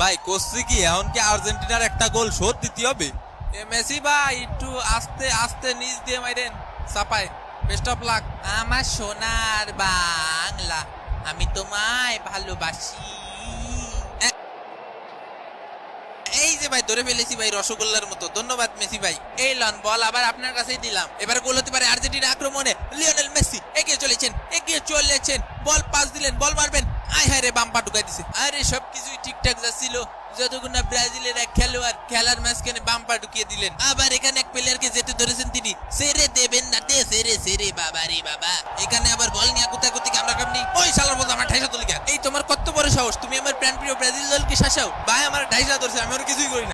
ভাই করছি কি এখন কি আর্জেন্টিনার একটা গোল শোধ দিতে হবে? মেসি ভাই একটু আস্তে আস্তে নিচ দিয়ে মাইরেন চাপায়। Best of luck. আমার সোনার বাংলা, আমি তোমায় ভালোবাসি। এই যে ভাই ধরে ফেলেছি ভাই রসগোল্লার মতো। ধন্যবাদ মেসি ভাই। এই লন বল আবার আপনার কাছেই দিলাম। এবার গোল হতে পারে আর্জেন্টিনা আক্রমণে। লিওনেল মেসি এগিয়ে চলেছেন বল পাস দিলেন, বল মারবেন। আয় হায় রে, বাম্পা ঢুকাই দিছে। আরে সবকিছুই ঠিকঠাক যাচ্ছিল যতক্ষণ না ব্রাজিলের এক খেলোয়াড় খেলার মাঝখানে বাম্পা ঢুকিয়ে দিলেন। আবার এখানে এক প্লেয়ারকে যেতে ধরেছেন তিনি। সেরে দেবেন না, দে সেরে বাবা রে বাবা। এখানে আবার বল নিয়ে কোথায় আমরা কামনি। ওই শালার বল আমার ঠাইসা তুলি। এই তোমার কত বড় সাহস, তুমি আমার প্রাণপ্রিয় ব্রাজিল দলকে শাসাও। ভাই আমার ঢাইসা ধরছে, আমি আর কিছুই করি না।